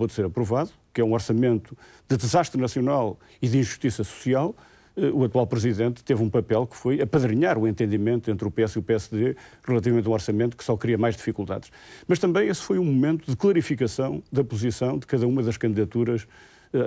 acabou de ser aprovado, que é um orçamento de desastre nacional e de injustiça social, o atual Presidente teve um papel que foi apadrinhar o entendimento entre o PS e o PSD relativamente a um orçamento que só cria mais dificuldades. Mas também esse foi um momento de clarificação da posição de cada uma das candidaturas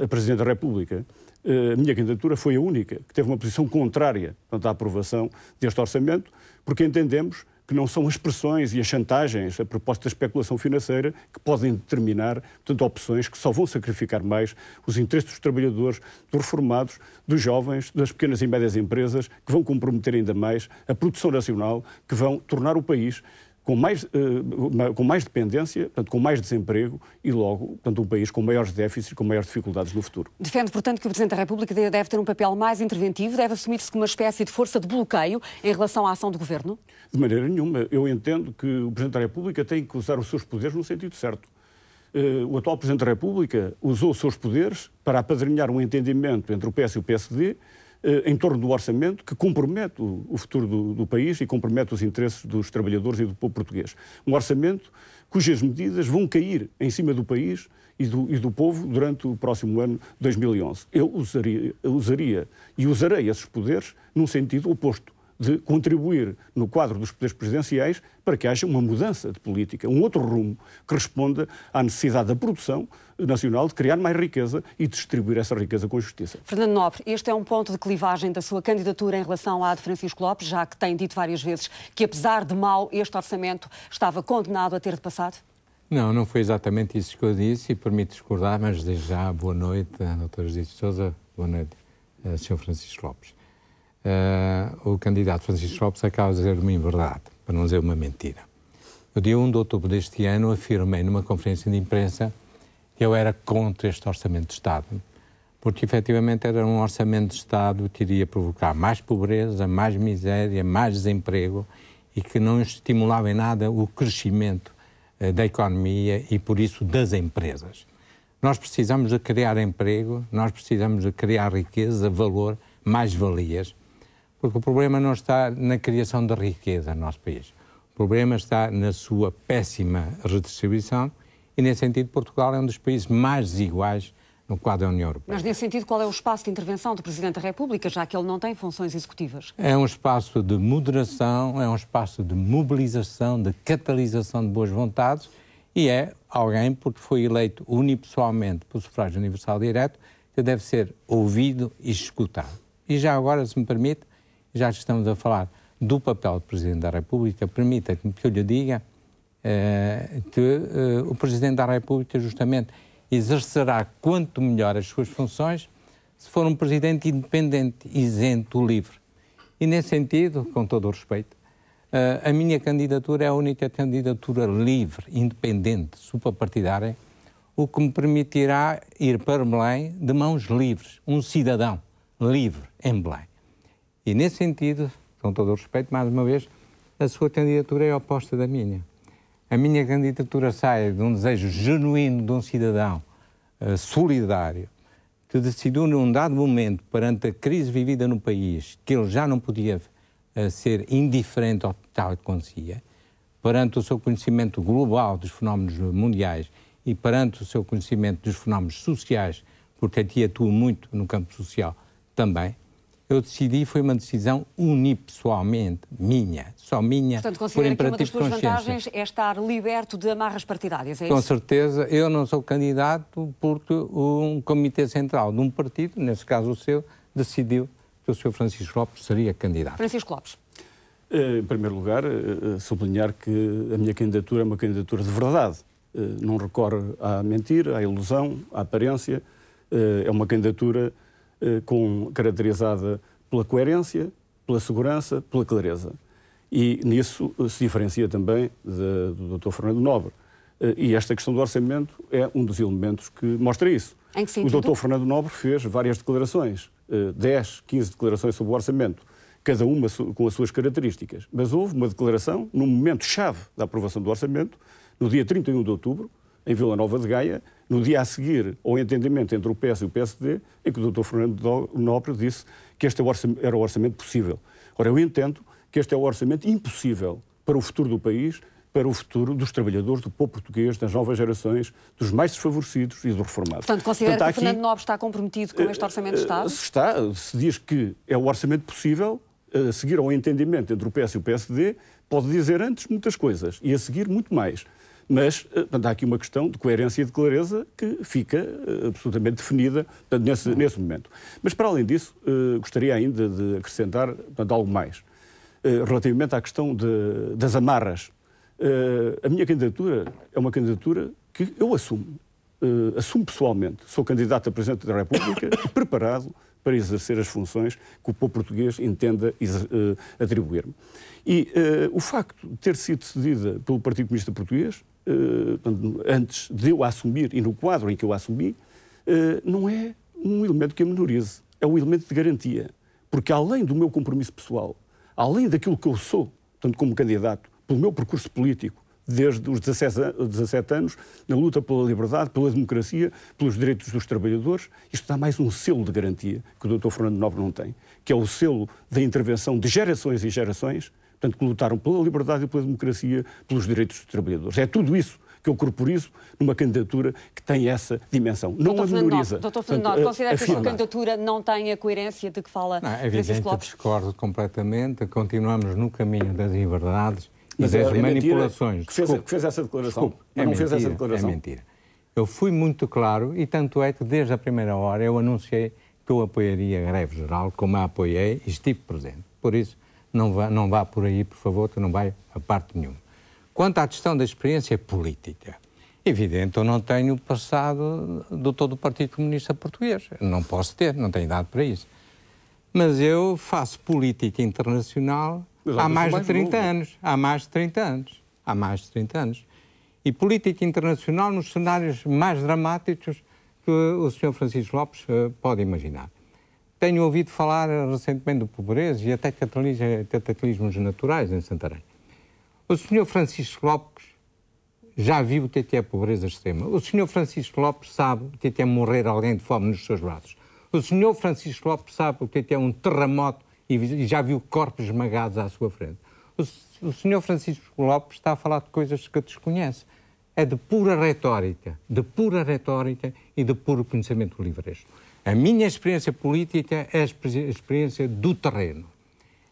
a Presidente da República. A minha candidatura foi a única que teve uma posição contrária, portanto, à aprovação deste orçamento, porque entendemos que não são as pressões e as chantagens a propósito da especulação financeira que podem determinar, portanto, opções que só vão sacrificar mais os interesses dos trabalhadores, dos reformados, dos jovens, das pequenas e médias empresas, que vão comprometer ainda mais a produção nacional, que vão tornar o país com mais dependência, portanto, com mais desemprego e logo, portanto, um país com maiores déficits e com maiores dificuldades no futuro. Defende, portanto, que o Presidente da República deve ter um papel mais interventivo, deve assumir-se como uma espécie de força de bloqueio em relação à ação do Governo? De maneira nenhuma. Eu entendo que o Presidente da República tem que usar os seus poderes no sentido certo. O atual Presidente da República usou os seus poderes para apadrinhar um entendimento entre o PS e o PSD em torno do orçamento que compromete o futuro do país e compromete os interesses dos trabalhadores e do povo português. Um orçamento cujas medidas vão cair em cima do país e do povo durante o próximo ano 2011. Eu usaria e usarei esses poderes num sentido oposto, de contribuir no quadro dos poderes presidenciais para que haja uma mudança de política, um outro rumo que responda à necessidade da produção nacional de criar mais riqueza e distribuir essa riqueza com justiça. Fernando Nobre, este é um ponto de clivagem da sua candidatura em relação à de Francisco Lopes, já que tem dito várias vezes que, apesar de mau, este orçamento estava condenado a ter de passado? Não, não foi exatamente isso que eu disse e permito discordar, mas desde já boa noite, Dr. José de Sousa, boa noite, Sr. Francisco Lopes. O candidato Francisco Lopes acaba de dizer uma inverdade, para não dizer uma mentira. No dia 1 de outubro deste ano afirmei numa conferência de imprensa que eu era contra este orçamento de Estado, porque efetivamente era um orçamento de Estado que iria provocar mais pobreza, mais miséria, mais desemprego e que não estimulava em nada o crescimento da economia e, por isso, das empresas. Nós precisamos de criar emprego, nós precisamos de criar riqueza, valor, mais-valias, porque o problema não está na criação da riqueza no nosso país. O problema está na sua péssima redistribuição e, nesse sentido, Portugal é um dos países mais desiguais no quadro da União Europeia. Mas, nesse sentido, qual é o espaço de intervenção do Presidente da República, já que ele não tem funções executivas? É um espaço de moderação, é um espaço de mobilização, de catalisação de boas vontades e é alguém, porque foi eleito unipessoalmente por sufrágio universal direto, que deve ser ouvido e escutado. E já agora, se me permite, já que estamos a falar do papel do Presidente da República, permita-me que eu lhe diga que o Presidente da República justamente exercerá quanto melhor as suas funções se for um Presidente independente, isento, livre. E nesse sentido, com todo o respeito, a minha candidatura é a única candidatura livre, independente, suprapartidária, o que me permitirá ir para Belém de mãos livres, um cidadão livre em Belém. E nesse sentido, com todo o respeito, mais uma vez, a sua candidatura é oposta da minha. A minha candidatura sai de um desejo genuíno de um cidadão solidário que decidiu num dado momento, perante a crise vivida no país, que ele já não podia ser indiferente ao que acontecia, perante o seu conhecimento global dos fenómenos mundiais e perante o seu conhecimento dos fenómenos sociais, porque aqui atuo muito no campo social também, eu decidi, foi uma decisão unipessoalmente minha, só minha, portanto, por considera que uma das imperativo de suas consciência. vantagens é estar liberto de amarras partidárias, é Com isso? certeza, eu não sou candidato porque um comitê central de um partido, nesse caso o seu, decidiu que o Sr. Francisco Lopes seria candidato. Francisco Lopes. Em primeiro lugar, sublinhar que a minha candidatura é uma candidatura de verdade. Não recorre à mentira, à ilusão, à aparência. É uma candidatura caracterizada pela coerência, pela segurança, pela clareza. E nisso se diferencia também do Dr. Fernando Nobre. E esta questão do orçamento é um dos elementos que mostra isso. Em que sentido? O Dr. Fernando Nobre fez várias declarações, 10, 15 declarações sobre o orçamento, cada uma com as suas características. Mas houve uma declaração, num momento-chave da aprovação do orçamento, no dia 31 de outubro, em Vila Nova de Gaia, no dia a seguir ao entendimento entre o PS e o PSD, em que o Dr. Fernando Nobre disse que este era o orçamento possível. Ora, eu entendo que este é o orçamento impossível para o futuro do país, para o futuro dos trabalhadores, do povo português, das novas gerações, dos mais desfavorecidos e dos reformados. Portanto, considera que o Fernando Nobre está comprometido com este Orçamento de Estado? Se diz que é o orçamento possível, a seguir ao entendimento entre o PS e o PSD, pode dizer antes muitas coisas e a seguir muito mais. Mas portanto, há aqui uma questão de coerência e de clareza que fica absolutamente definida portanto, nesse momento. Mas, para além disso, gostaria ainda de acrescentar portanto, algo mais. Relativamente à questão das amarras. A minha candidatura é uma candidatura que eu assumo. Assumo pessoalmente. Sou candidato a Presidente da República e preparado para exercer as funções que o povo português entenda atribuir-me. E o facto de ter sido cedida pelo Partido Comunista Português, antes de eu a assumir e no quadro em que eu a assumi, não é um elemento que a menorize. É um elemento de garantia. Porque além do meu compromisso pessoal, além daquilo que eu sou, portanto, como candidato, pelo meu percurso político, desde os 17 anos, na luta pela liberdade, pela democracia, pelos direitos dos trabalhadores, isto dá mais um selo de garantia que o Dr. Fernando Nobre não tem, que é o selo da intervenção de gerações e gerações, portanto, que lutaram pela liberdade e pela democracia, pelos direitos dos trabalhadores. É tudo isso que eu corporizo numa candidatura que tem essa dimensão. Não a menoriza. Dr. Fernando Nobre, considera que a sua candidatura não tem a coerência de que fala Francisco Lopes? Discordo completamente. Continuamos no caminho das inverdades e das manipulações. Que fez essa declaração. Mas não fez essa declaração. É mentira. Eu fui muito claro e tanto é que desde a primeira hora eu anunciei que eu apoiaria a greve geral, como a apoiei e estive presente. Por isso, não vá por aí, por favor, que não vai a parte nenhuma. Quanto à questão da experiência política, evidente, eu não tenho passado do todo o Partido Comunista Português. Não posso ter, não tenho idade para isso. Mas eu faço política internacional há mais de 30 anos. Há mais de 30 anos. Há mais de 30 anos. E política internacional nos cenários mais dramáticos que o Sr. Francisco Lopes pode imaginar. Tenho ouvido falar recentemente do pobreza e até cataclismos naturais em Santarém. O Sr. Francisco Lopes já viu o que é pobreza extrema. O Sr. Francisco Lopes sabe o que é morrer alguém de fome nos seus braços. O Sr. Francisco Lopes sabe o que é um terremoto e já viu corpos esmagados à sua frente. O Sr. Francisco Lopes está a falar de coisas que desconhece. É de pura retórica e de puro conhecimento livresco. A minha experiência política é a experiência do terreno,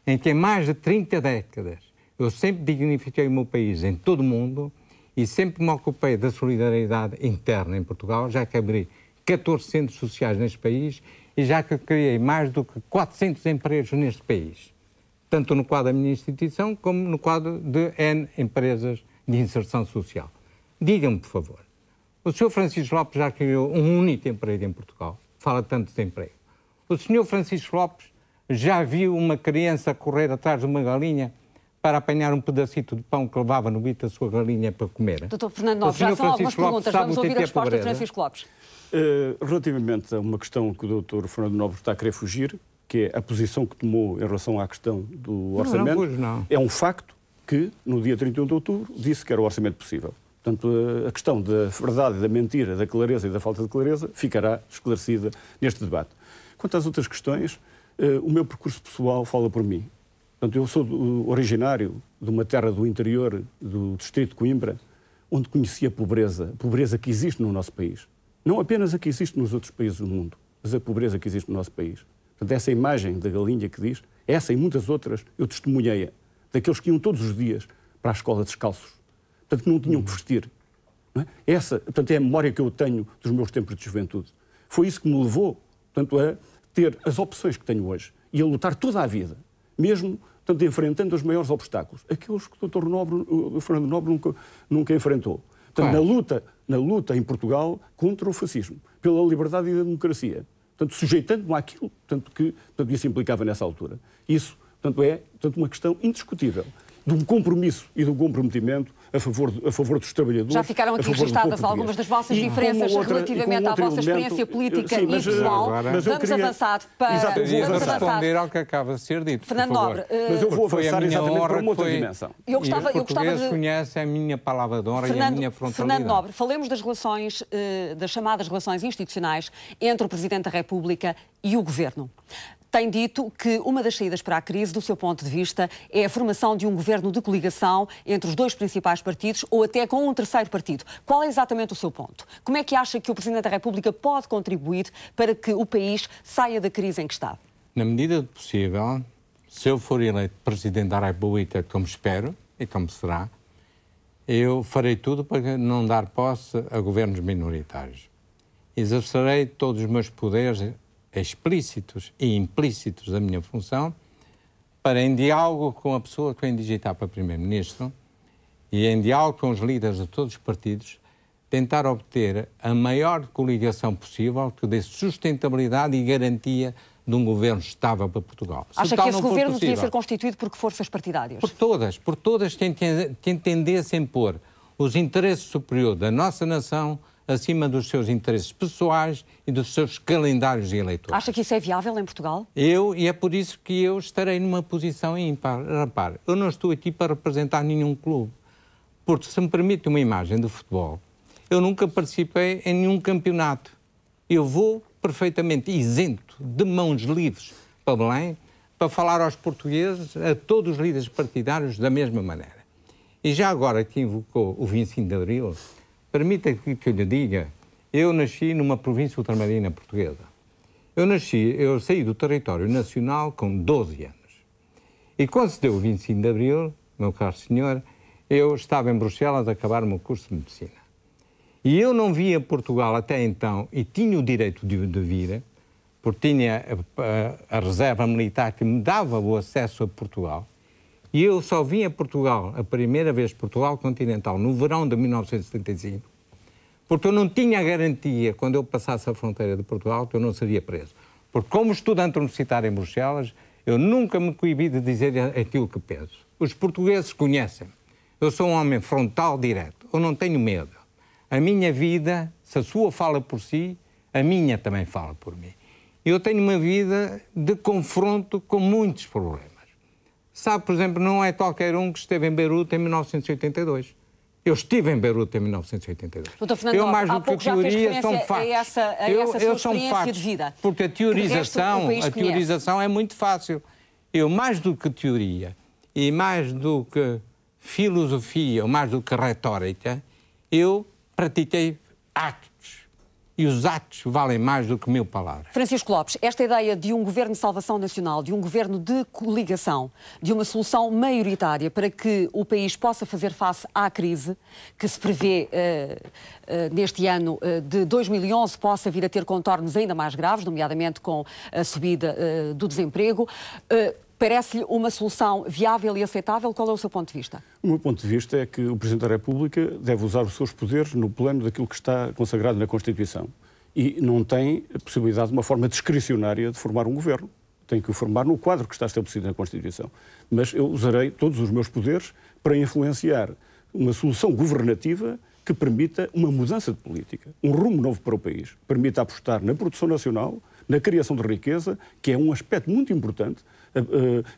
em que em mais de 30 décadas eu sempre dignifiquei o meu país em todo o mundo e sempre me ocupei da solidariedade interna em Portugal, já que abri 14 centros sociais neste país e já que criei mais do que 400 empregos neste país, tanto no quadro da minha instituição como no quadro de N empresas de inserção social. Digam-me, por favor, o Sr. Francisco Lopes já criou um único emprego em Portugal, fala tanto de emprego. O Sr. Francisco Lopes já viu uma criança correr atrás de uma galinha para apanhar um pedacito de pão que levava no bico da sua galinha para comer? Dr. Fernando Nobre, já são algumas perguntas. Vamos ouvir a resposta de Francisco Lopes. Relativamente a uma questão que o Dr. Fernando Nobre está a querer fugir, que é a posição que tomou em relação à questão do orçamento, não. É um facto que, no dia 31 de outubro, disse que era o orçamento possível. Portanto, a questão da verdade, da mentira, da clareza e da falta de clareza ficará esclarecida neste debate. Quanto às outras questões, o meu percurso pessoal fala por mim. Portanto, eu sou originário de uma terra do interior do distrito de Coimbra, onde conheci a pobreza que existe no nosso país. Não apenas a que existe nos outros países do mundo, mas a pobreza que existe no nosso país. Portanto, essa imagem da galinha que diz, essa e muitas outras, eu testemunhei-a, daqueles que iam todos os dias para a escola descalços. Portanto, que não tinham que vestir. Não é? Essa, portanto, é a memória que eu tenho dos meus tempos de juventude. Foi isso que me levou, portanto, a ter as opções que tenho hoje e a lutar toda a vida, mesmo, portanto, enfrentando os maiores obstáculos, aqueles que o Dr. Nobre, o Fernando Nobre nunca enfrentou. Portanto, na luta em Portugal contra o fascismo, pela liberdade e a democracia, portanto, sujeitando-me àquilo que isso implicava nessa altura. Isso, portanto, é uma questão indiscutível de um compromisso e de um comprometimento a favor dos trabalhadores. Já ficaram aqui registadas algumas das vossas diferenças relativamente à vossa experiência política e pessoal. Vamos avançar para... Vamos responder ao que acaba de ser dito, Fernando Nobre, mas eu vou avançar exatamente para uma outra dimensão. Eu gostava de... conhece a minha palavra de honra e a minha frontalidade. Fernando Nobre, falemos das relações, das chamadas relações institucionais entre o Presidente da República e o Governo. tem dito que uma das saídas para a crise, do seu ponto de vista, é a formação de um governo de coligação entre os dois principais partidos ou até com um terceiro partido. Qual é exatamente o seu ponto? Como é que acha que o Presidente da República pode contribuir para que o país saia da crise em que está? Na medida do possível, se eu for eleito Presidente da República, como espero e como será, eu farei tudo para não dar posse a governos minoritários. Exercerei todos os meus poderes explícitos e implícitos da minha função para, em diálogo com a pessoa que vem digitar para Primeiro-Ministro e em diálogo com os líderes de todos os partidos, tentar obter a maior coligação possível que dê sustentabilidade e garantia de um governo estável para Portugal. Acha que esse governo devia ser constituído por que forças partidárias? Por todas que entendessem pôr os interesses superiores da nossa nação acima dos seus interesses pessoais e dos seus calendários eleitorais. Acha que isso é viável em Portugal? E é por isso que eu estarei numa posição ímpar. Repare, eu não estou aqui para representar nenhum clube, porque se me permite uma imagem de futebol, eu nunca participei em nenhum campeonato. Eu vou perfeitamente isento, de mãos livres para Belém, para falar aos portugueses, a todos os líderes partidários, da mesma maneira. E já agora que invocou o 25 de Abril, permita que eu lhe diga, eu nasci numa província ultramarina portuguesa. Eu saí do território nacional com 12 anos. E quando se deu o 25 de Abril, meu caro senhor, eu estava em Bruxelas a acabar o meu curso de medicina. E eu não via Portugal até então, e tinha o direito de vir, porque tinha a reserva militar que me dava o acesso a Portugal, e eu só vim a Portugal, a primeira vez Portugal continental, no verão de 1975, porque eu não tinha a garantia, quando eu passasse a fronteira de Portugal, que eu não seria preso. Porque como estudante universitário em Bruxelas, eu nunca me coibi de dizer aquilo que penso. Os portugueses conhecem-me. Eu sou um homem frontal, direto. Eu não tenho medo. A minha vida, se a sua fala por si, a minha também fala por mim. Eu tenho uma vida de confronto com muitos problemas. Sabe, por exemplo, não é qualquer um que esteve em Beirute em 1982. Eu estive em Beirute em 1982. Doutor Fernando, eu, mais há do que a pouco já fez teoria, são referência factos. a essa sua experiência de vida. Porque a teorização é muito fácil. Eu, mais do que teoria e mais do que filosofia ou mais do que retórica, eu pratiquei actos. E os atos valem mais do que 1000 palavras. Francisco Lopes, esta ideia de um governo de salvação nacional, de um governo de coligação, de uma solução maioritária para que o país possa fazer face à crise que se prevê neste ano de 2011 possa vir a ter contornos ainda mais graves, nomeadamente com a subida do desemprego, parece-lhe uma solução viável e aceitável? Qual é o seu ponto de vista? O meu ponto de vista é que o Presidente da República deve usar os seus poderes no plano daquilo que está consagrado na Constituição. E não tem a possibilidade de uma forma discricionária de formar um governo. Tem que o formar no quadro que está estabelecido na Constituição. Mas eu usarei todos os meus poderes para influenciar uma solução governativa que permita uma mudança de política, um rumo novo para o país, permita apostar na produção nacional, na criação de riqueza, que é um aspecto muito importante,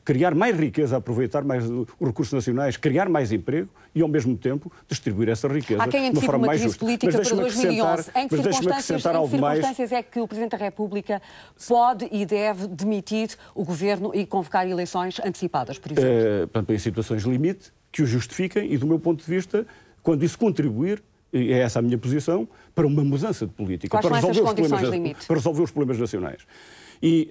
criar mais riqueza, aproveitar mais os recursos nacionais, criar mais emprego e, ao mesmo tempo, distribuir essa riqueza de uma forma mais justa. Política para 2011. Em que circunstâncias é que o Presidente da República pode e deve demitir o Governo e convocar eleições antecipadas, por exemplo? Em situações limite, que o justifiquem e, do meu ponto de vista, quando isso contribuir, e é essa a minha posição, para uma mudança de política, para resolver os problemas nacionais. E,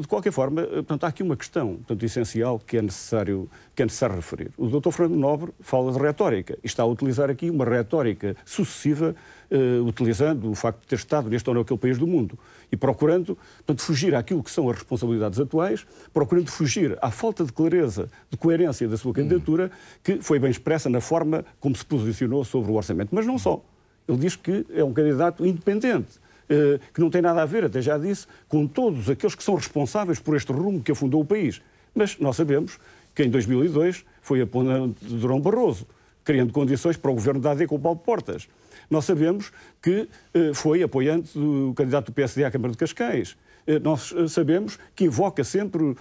de qualquer forma, portanto, há aqui uma questão essencial que é necessário referir. O Dr. Fernando Nobre fala de retórica e está a utilizar aqui uma retórica sucessiva, utilizando o facto de ter estado neste ou naquele país do mundo e procurando, portanto, fugir àquilo que são as responsabilidades atuais, procurando fugir à falta de clareza, de coerência da sua candidatura, que foi bem expressa na forma como se posicionou sobre o orçamento. Mas não só. Ele diz que é um candidato independente, que não tem nada a ver, até já disse, com todos aqueles que são responsáveis por este rumo que afundou o país. Mas nós sabemos que em 2002 foi apoiando Durão Barroso, criando condições para o governo da AD com o Paulo Portas. Nós sabemos que foi apoiante do candidato do PSD à Câmara de Cascais, Nós sabemos que invoca sempre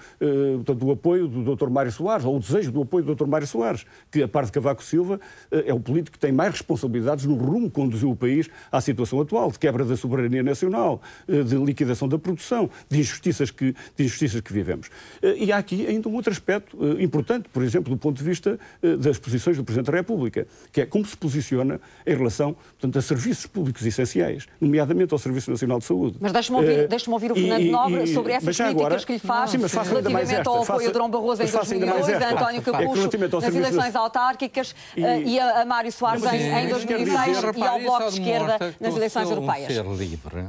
portanto, o apoio do Dr. Mário Soares, ou o desejo do apoio do Dr. Mário Soares, que, a par de Cavaco Silva, é o político que tem mais responsabilidades no rumo que conduziu o país à situação atual, de quebra da soberania nacional, de liquidação da produção, de injustiças que vivemos. E há aqui ainda um outro aspecto importante, por exemplo, do ponto de vista das posições do Presidente da República, que é como se posiciona em relação, portanto, a serviços públicos essenciais, nomeadamente ao Serviço Nacional de Saúde. Mas deixe-me ouvir o Fernando Nobre sobre essas críticas que lhe faz relativamente ao apoio a Durão Barroso em 2002, a António Capucho nas eleições autárquicas e a Mário Soares em 2006 e ao Bloco de Esquerda nas eleições europeias. Ser livre,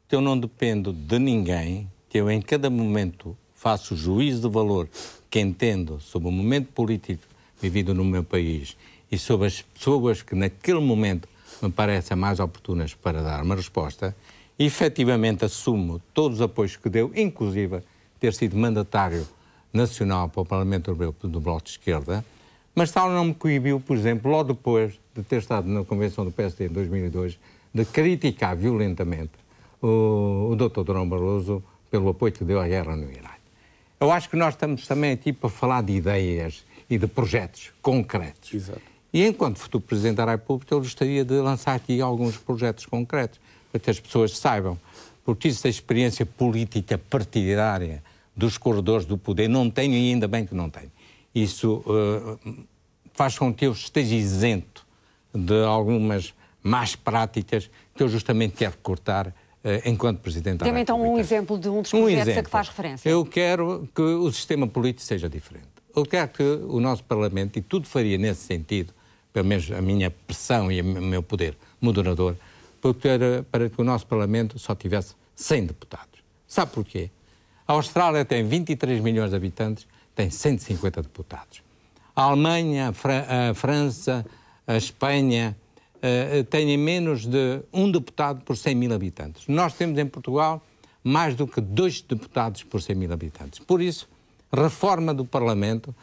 que eu não dependo de ninguém, que eu em cada momento faço o juízo de valor que entendo sobre o momento político vivido no meu país e sobre as pessoas que naquele momento me parecem mais oportunas para dar uma resposta, e efetivamente assumo todos os apoios que deu, inclusive ter sido mandatário nacional para o Parlamento Europeu do Bloco de Esquerda, mas tal não me coibiu, por exemplo, logo depois de ter estado na Convenção do PSD em 2002, de criticar violentamente o Dr. Durão Barroso pelo apoio que deu à guerra no Iraque. Eu acho que nós estamos também aqui para falar de ideias e de projetos concretos. Exato. E enquanto futuro Presidente da República, eu gostaria de lançar aqui alguns projetos concretos, para que as pessoas saibam, porque isso da experiência política partidária dos corredores do poder não tenho, e ainda bem que não tenho. Isso faz com que eu esteja isento de algumas más práticas que eu justamente quero cortar enquanto Presidente da República. Dê-me então um exemplo de um dos projetos a que faz referência. Eu quero que o sistema político seja diferente. Eu quero que o nosso Parlamento, e tudo faria nesse sentido, pelo menos a minha pressão e o meu poder moderador, para que o nosso Parlamento só tivesse 100 deputados. Sabe porquê? A Austrália tem 23 milhões de habitantes, tem 150 deputados. A Alemanha, a França, a Espanha têm menos de um deputado por 100 mil habitantes. Nós temos em Portugal mais do que 2 deputados por 100 mil habitantes. Por isso, reforma do Parlamento,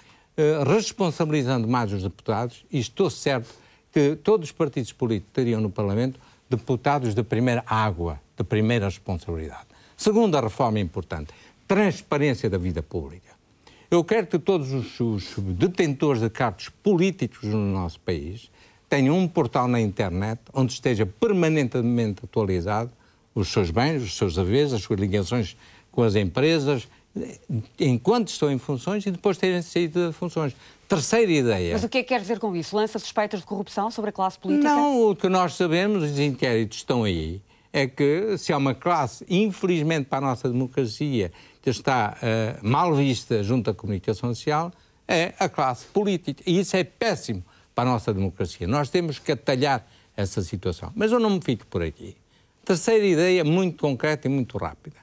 responsabilizando mais os deputados, e estou certo que todos os partidos políticos teriam no Parlamento deputados de primeira água, de primeira responsabilidade. Segunda reforma importante, transparência da vida pública. Eu quero que todos os detentores de cargos políticos no nosso país tenham um portal na internet onde esteja permanentemente atualizado os seus bens, os seus haveres, as suas ligações com as empresas, enquanto estão em funções e depois terem saído de funções. Terceira ideia. Mas o que é que quer dizer com isso? Lança suspeitas de corrupção sobre a classe política? Não, o que nós sabemos, os inquéritos estão aí, é que se há uma classe, infelizmente para a nossa democracia, que está mal vista junto à comunicação social, é a classe política. E isso é péssimo para a nossa democracia. Nós temos que atalhar essa situação. Mas eu não me fico por aqui. Terceira ideia, muito concreta e muito rápida.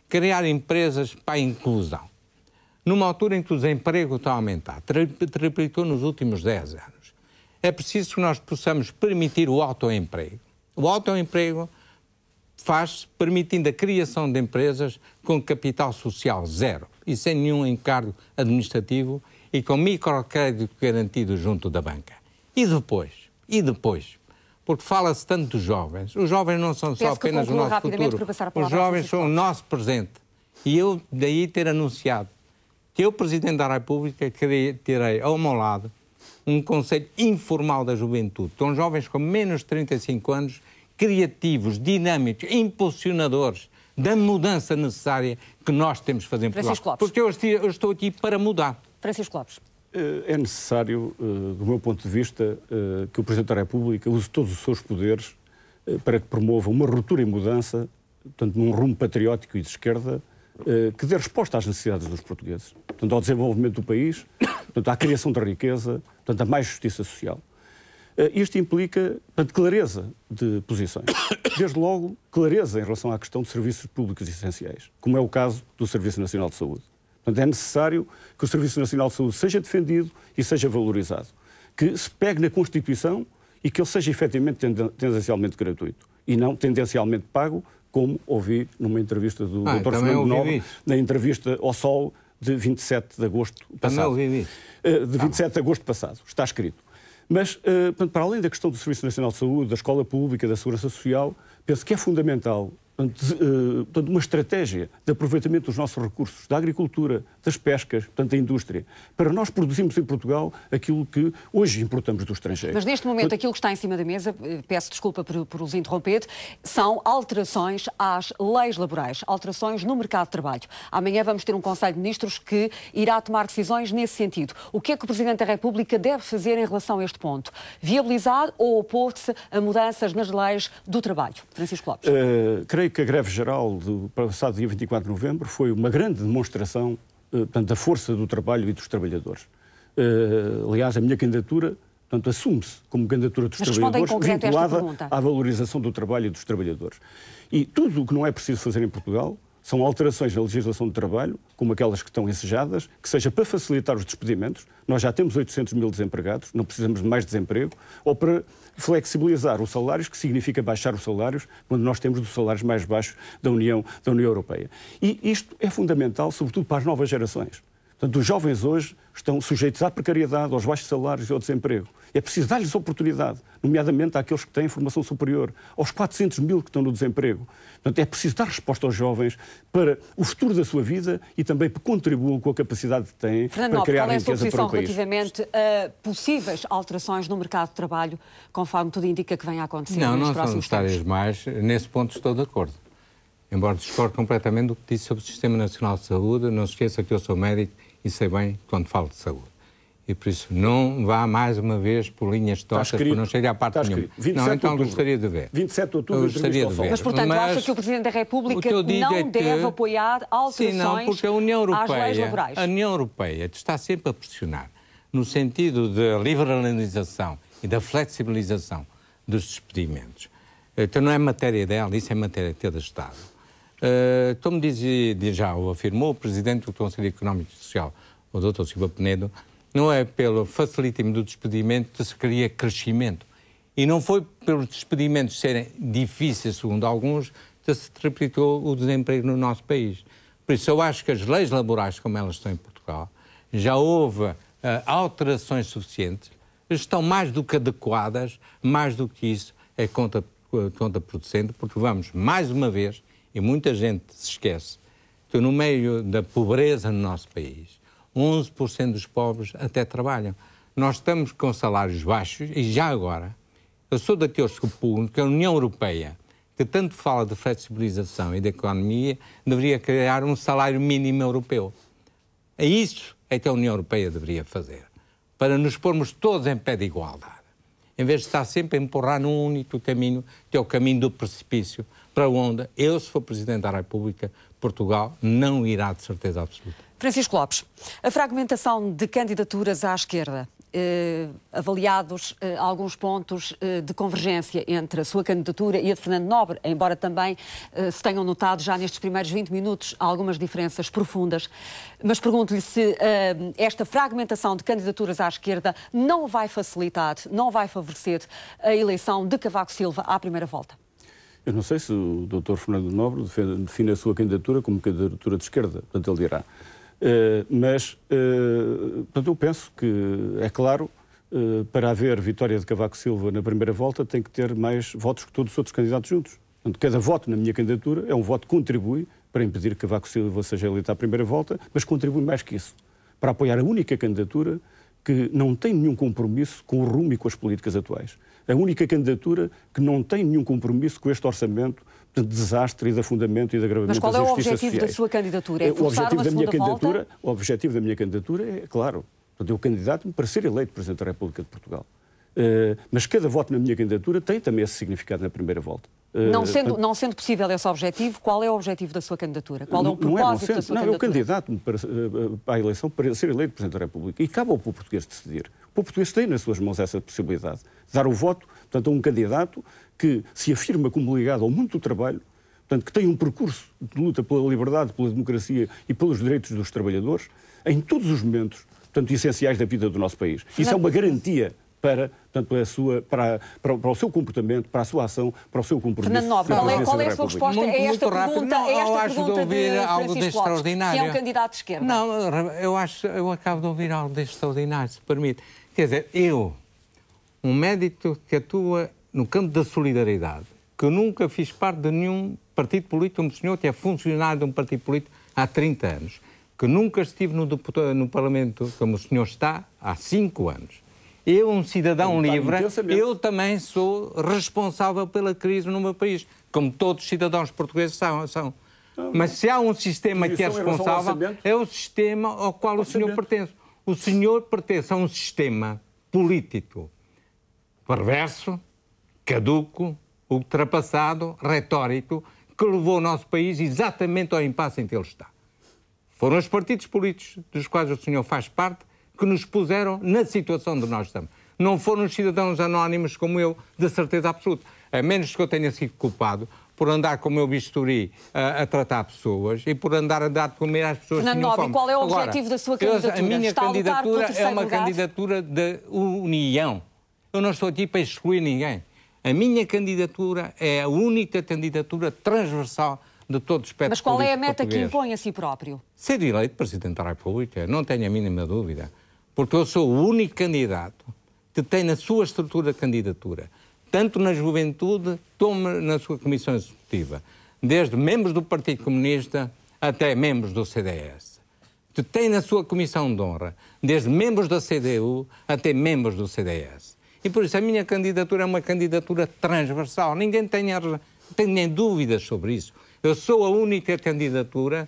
Criar empresas para a inclusão. Numa altura em que o desemprego está a aumentar, triplicou nos últimos 10 anos, é preciso que nós possamos permitir o autoemprego. O autoemprego faz-se permitindo a criação de empresas com capital social zero e sem nenhum encargo administrativo e com microcrédito garantido junto da banca. E depois, porque fala-se tanto dos jovens, os jovens não são só apenas o nosso futuro, os jovens são o nosso presente. E eu daí ter anunciado que eu, Presidente da República, terei ao meu lado um Conselho Informal da Juventude, com jovens com menos de 35 anos, criativos, dinâmicos, impulsionadores da mudança necessária que nós temos de fazer em Portugal. Porque eu estou aqui para mudar. Francisco Lopes. É necessário, do meu ponto de vista, que o Presidente da República use todos os seus poderes para que promova uma ruptura e mudança, portanto, num rumo patriótico e de esquerda, que dê resposta às necessidades dos portugueses, portanto, ao desenvolvimento do país, portanto, à criação da riqueza, portanto, a mais justiça social. Isto implica, portanto, clareza de posições. Desde logo, clareza em relação à questão de serviços públicos essenciais, como é o caso do Serviço Nacional de Saúde. Portanto, é necessário que o Serviço Nacional de Saúde seja defendido e seja valorizado, que se pegue na Constituição e que ele seja efetivamente tendencialmente gratuito e não tendencialmente pago, como ouvi numa entrevista do Dr. Fernando Nobre, na entrevista ao Sol de 27 de agosto passado. De 27 de agosto passado, está escrito. Mas, para além da questão do Serviço Nacional de Saúde, da escola pública, da segurança social, penso que é fundamental portanto, uma estratégia de aproveitamento dos nossos recursos, da agricultura, das pescas, portanto, da indústria, para nós produzirmos em Portugal aquilo que hoje importamos do estrangeiro. Mas neste momento aquilo que está em cima da mesa, peço desculpa por os interromper, são alterações às leis laborais, alterações no mercado de trabalho. Amanhã vamos ter um Conselho de Ministros que irá tomar decisões nesse sentido. O que é que o Presidente da República deve fazer em relação a este ponto? Viabilizar ou opor-se a mudanças nas leis do trabalho? Francisco Lopes. Creio que a greve geral do passado dia 24 de novembro foi uma grande demonstração portanto, da força do trabalho e dos trabalhadores. Aliás, a minha candidatura assume-se como candidatura dos trabalhadores vinculada à valorização do trabalho e dos trabalhadores. E tudo o que não é preciso fazer em Portugal são alterações na legislação do trabalho, como aquelas que estão ensejadas, que seja para facilitar os despedimentos, nós já temos 800 mil desempregados, não precisamos de mais desemprego, ou para flexibilizar os salários, que significa baixar os salários, quando nós temos os salários mais baixos da União Europeia. E isto é fundamental, sobretudo para as novas gerações. Portanto, os jovens hoje estão sujeitos à precariedade, aos baixos salários e ao desemprego. É preciso dar-lhes oportunidade, nomeadamente àqueles que têm formação superior, aos 400 mil que estão no desemprego. Portanto, é preciso dar resposta aos jovens para o futuro da sua vida e também para que contribuam com a capacidade que têm para criar riqueza para o país. Relativamente a possíveis alterações no mercado de trabalho, conforme tudo indica que venha a acontecer nos próximos tempos? Não são necessárias mais. Nesse ponto estou de acordo. Embora discorde completamente do que disse sobre o Sistema Nacional de Saúde, não se esqueça que eu sou médico e sei bem quando falo de saúde. E por isso não vá mais uma vez por linhas tortas, por não chegar à parte nenhuma. Não, então gostaria de ver. 27 de outubro, gostaria de ver. Mas, portanto, acha que o Presidente da República não deve apoiar alterações porque a União Europeia, às leis laborais? A União Europeia está sempre a pressionar no sentido da liberalização e da flexibilização dos despedimentos. Então não é matéria dela, isso é matéria de cada Estado. Como já o afirmou o Presidente do Conselho Económico e Social, o Dr. Silva Penedo, não é pelo facilitismo do despedimento que se cria crescimento. E não foi pelos despedimentos serem difíceis, segundo alguns, que se triplicou o desemprego no nosso país. Por isso, eu acho que as leis laborais, como elas estão em Portugal, já houve alterações suficientes, estão mais do que adequadas, mais do que isso é contraproducente, porque vamos, mais uma vez, e muita gente se esquece, que no meio da pobreza no nosso país, 11% dos pobres até trabalham. Nós estamos com salários baixos e já agora, eu sou daqueles que pugam que a União Europeia, que tanto fala de flexibilização e de economia, deveria criar um salário mínimo europeu. É isso que a União Europeia deveria fazer, para nos pormos todos em pé de igualdade. Em vez de estar sempre a empurrar num único caminho, que é o caminho do precipício, para onde eu, se for Presidente da República, Portugal não irá de certeza absoluta. Francisco Lopes, a fragmentação de candidaturas à esquerda, avaliados alguns pontos de convergência entre a sua candidatura e a de Fernando Nobre, embora também se tenham notado já nestes primeiros 20 minutos algumas diferenças profundas, mas pergunto-lhe se esta fragmentação de candidaturas à esquerda não vai facilitar, não vai favorecer a eleição de Cavaco Silva à primeira volta. Eu não sei se o Dr. Fernando Nobre define a sua candidatura como candidatura de esquerda, portanto ele dirá. Portanto, eu penso que, é claro, para haver vitória de Cavaco Silva na primeira volta tem que ter mais votos que todos os outros candidatos juntos. Portanto, cada voto na minha candidatura é um voto que contribui para impedir que Cavaco Silva seja eleito à primeira volta, mas contribui mais que isso, para apoiar a única candidatura que não tem nenhum compromisso com o rumo e com as políticas atuais. A única candidatura que não tem nenhum compromisso com este orçamento de desastre e de afundamento e de agravamento das injustiças sociais. Mas qual é o objetivo da sua candidatura? É forçar uma segunda volta? O objetivo da minha candidatura é, claro, eu candidato-me para ser eleito Presidente da República de Portugal. Mas cada voto na minha candidatura tem também esse significado na primeira volta. Não sendo possível esse objetivo, qual é o objetivo da sua candidatura? Qual é o propósito da sua candidatura? Eu candidato-me para a eleição para ser eleito Presidente da República e cabe ao povo português decidir. O povo português tem nas suas mãos essa possibilidade de dar o voto, portanto, a um candidato que se afirma como ligado ao mundo do trabalho, portanto, que tem um percurso de luta pela liberdade, pela democracia e pelos direitos dos trabalhadores em todos os momentos, portanto, essenciais da vida do nosso país. Isso é uma garantia para o seu comportamento, para a sua ação, para o seu compromisso. Fernando Nobre, qual é a sua resposta a esta pergunta? Algo de extraordinário. Se é um candidato de esquerda. Não, eu acabo de ouvir algo de extraordinário, se permite. Quer dizer, um médico que atua no campo da solidariedade, que eu nunca fiz parte de nenhum partido político, um senhor que é funcionário de um partido político há 30 anos, que nunca estive no Parlamento como o senhor está há 5 anos. Eu, um cidadão livre, eu também sou responsável pela crise no meu país, como todos os cidadãos portugueses são. Mas se há um sistema que é responsável, é o sistema ao qual o senhor pertence. O senhor pertence a um sistema político perverso, caduco, ultrapassado, retórico, que levou o nosso país exatamente ao impasse em que ele está. Foram os partidos políticos, dos quais o senhor faz parte, que nos puseram na situação onde nós estamos. Não foram os cidadãos anónimos como eu, de certeza absoluta. A menos que eu tenha sido culpado por andar com o meu bisturi a tratar pessoas e por andar a dar de comer às pessoas que tinham fome. Fernando Nobre, qual é o objetivo da sua candidatura? A minha candidatura é uma candidatura de união. Eu não estou aqui para excluir ninguém. A minha candidatura é a única candidatura transversal de todos os aspectos. Mas qual é a meta português. que impõe a si próprio? Ser eleito Presidente da República, não tenho a mínima dúvida. Porque eu sou o único candidato que tem na sua estrutura de candidatura, tanto na juventude como na sua comissão executiva, desde membros do Partido Comunista até membros do CDS. Que tem na sua comissão de honra, desde membros da CDU até membros do CDS. E por isso a minha candidatura é uma candidatura transversal. Ninguém tenha dúvidas sobre isso. Eu sou a única candidatura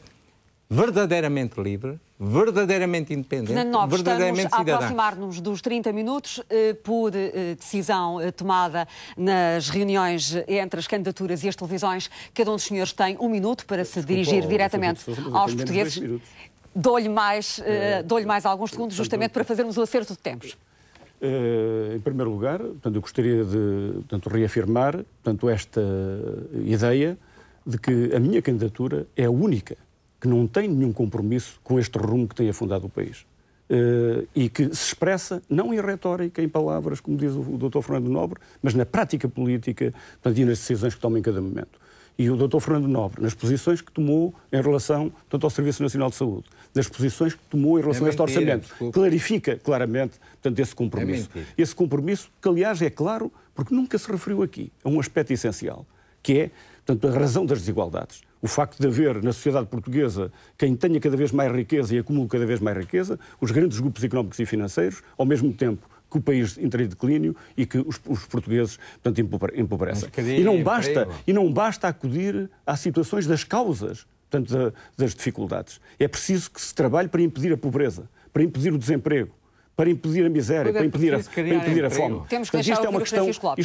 verdadeiramente livre, verdadeiramente independente, verdadeiramente cidadã. Estamos a aproximar-nos dos 30 minutos por decisão tomada nas reuniões entre as candidaturas e as televisões. Cada um dos senhores tem 1 minuto para se dirigir diretamente aos portugueses. Dou-lhe mais alguns segundos justamente para fazermos o acerto de tempos. Em primeiro lugar, portanto, eu gostaria de reafirmar esta ideia de que a minha candidatura é a única que não tem nenhum compromisso com este rumo que tem afundado o país. E que se expressa não em retórica, em palavras, como diz o Dr. Fernando Nobre, mas na prática política, portanto, e nas decisões que toma em cada momento. E o Dr. Fernando Nobre, nas posições que tomou em relação tanto ao Serviço Nacional de Saúde, nas posições que tomou em relação a este orçamento, clarifica claramente, portanto, esse compromisso. Esse compromisso, que aliás é claro, porque nunca se referiu aqui a um aspecto essencial, que é, portanto, a razão das desigualdades. O facto de haver na sociedade portuguesa quem tenha cada vez mais riqueza e acumule cada vez mais riqueza, os grandes grupos económicos e financeiros, ao mesmo tempo que o país entra em declínio e que os portugueses, portanto, empobrecem. E não basta acudir às situações das causas, portanto, das dificuldades. É preciso que se trabalhe para impedir a pobreza, para impedir o desemprego, para impedir a miséria, para impedir a fome. Temos que deixar isto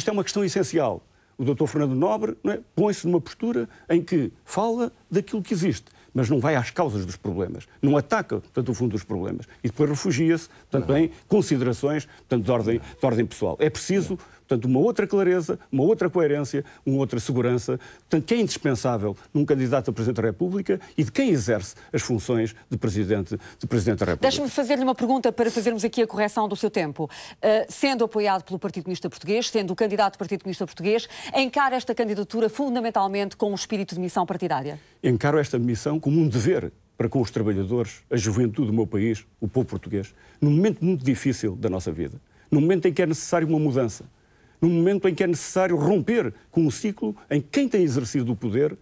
é uma questão essencial. O Dr. Fernando Nobre põe-se numa postura em que fala daquilo que existe, mas não vai às causas dos problemas, não ataca, portanto, o fundo dos problemas. E depois refugia-se, portanto, em considerações, portanto, de ordem pessoal. É preciso, portanto, uma outra clareza, uma outra coerência, uma outra segurança, portanto, que é indispensável num candidato a Presidente da República e de quem exerce as funções de Presidente da República. Deixe-me fazer-lhe uma pergunta para fazermos aqui a correção do seu tempo. Sendo apoiado pelo Partido Comunista Português, sendo o candidato do Partido Comunista Português, encara esta candidatura fundamentalmente com um espírito de missão partidária? Encaro esta missão como um dever para com os trabalhadores, a juventude do meu país, o povo português, num momento muito difícil da nossa vida, num momento em que é necessário uma mudança, num momento em que é necessário romper com um ciclo em que quem tem exercido o poder,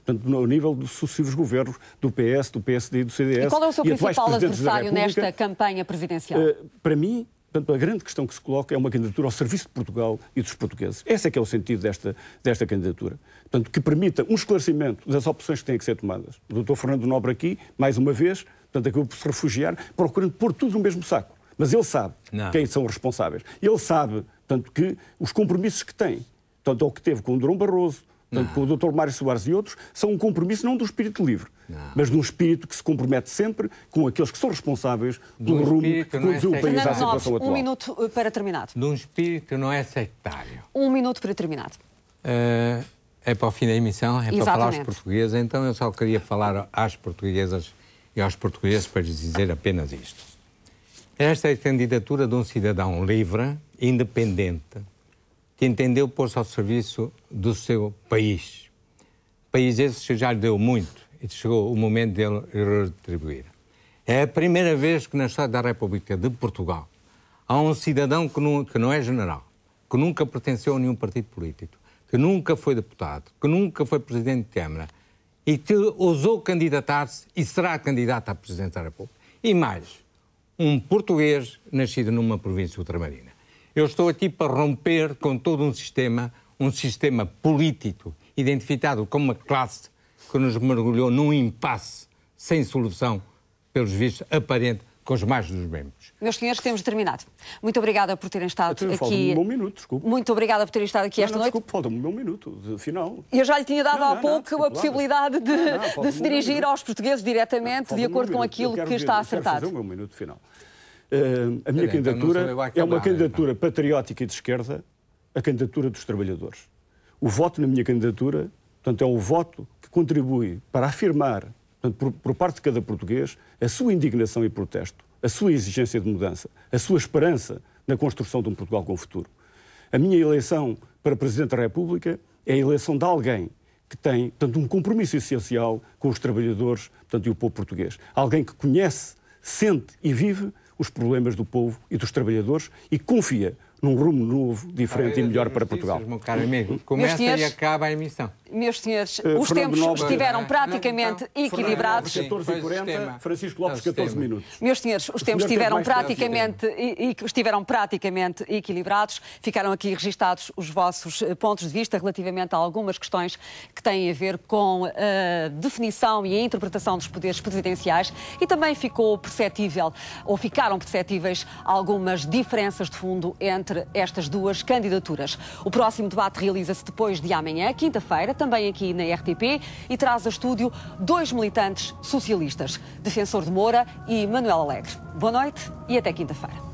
portanto, no nível dos sucessivos governos do PS, do PSD e do CDS. E qual é o seu principal adversário nesta campanha presidencial? Para mim, portanto, a grande questão que se coloca é uma candidatura ao serviço de Portugal e dos portugueses. Esse é que é o sentido desta candidatura. Portanto, que permita um esclarecimento das opções que têm que ser tomadas. O Dr. Fernando Nobre aqui, mais uma vez, portanto, acabou por se refugiar, procurando pôr tudo no mesmo saco. Mas ele sabe quem são os responsáveis. Ele sabe, portanto, que os compromissos que tem, tanto o que teve com o Durão Barroso, tanto com o Dr. Mário Soares e outros, são um compromisso não do espírito livre, mas de um espírito que se compromete sempre com aqueles que são responsáveis pelo rumo que conduziu o país à situação atual. 1 minuto para terminar. De um espírito que não é sectário. 1 minuto para terminar. É para o fim da emissão, é para falar aos portugueses, então eu só queria falar às portuguesas e aos portugueses para lhes dizer apenas isto. Esta é a candidatura de um cidadão livre, independente, que entendeu pôr-se ao serviço do seu país. País esse que já lhe deu muito e chegou o momento dele retribuir. É a primeira vez que na história da República de Portugal há um cidadão que não é general, que nunca pertenceu a nenhum partido político, que nunca foi deputado, que nunca foi Presidente de Câmara e que ousou candidatar-se e será candidato à Presidência da República. E mais, um português nascido numa província ultramarina. Eu estou aqui para romper com todo um sistema político identificado como uma classe que nos mergulhou num impasse sem solução, pelos vistos, aparente, com os mais dos membros. Meus senhores, temos terminado. Muito obrigada por terem estado aqui. Falta-me um bom minuto, desculpe. Muito obrigada por terem estado aqui esta noite. Desculpe, falta-me um bom minuto de final. Eu já lhe tinha dado há pouco a possibilidade de se dirigir aos portugueses diretamente, de acordo com aquilo que está acertado. Quero fazer o meu minuto final. A minha candidatura é uma candidatura patriótica e de esquerda, a candidatura dos trabalhadores. O voto na minha candidatura, portanto, é um voto que contribui para afirmar, portanto, por parte de cada português, a sua indignação e protesto, a sua exigência de mudança, a sua esperança na construção de um Portugal com futuro. A minha eleição para Presidente da República é a eleição de alguém que tem, portanto, um compromisso essencial com os trabalhadores, portanto, e o povo português. Alguém que conhece, sente e vive os problemas do povo e dos trabalhadores e confia num rumo novo, diferente e melhor para Portugal. Meu caro amigo, começa e acaba a emissão. Meus senhores, os tempos estiveram praticamente equilibrados. 14h40, Francisco Lopes, 14 minutos. Meus senhores, os tempos estiveram praticamente equilibrados. Ficaram aqui registados os vossos pontos de vista relativamente a algumas questões que têm a ver com a definição e a interpretação dos poderes presidenciais e também ficou perceptível, ou ficaram perceptíveis, algumas diferenças de fundo entre estas duas candidaturas. O próximo debate realiza-se depois de amanhã, quinta-feira, também aqui na RTP, e traz a estúdio 2 militantes socialistas, Defensor de Moura e Manuel Alegre. Boa noite e até quinta-feira.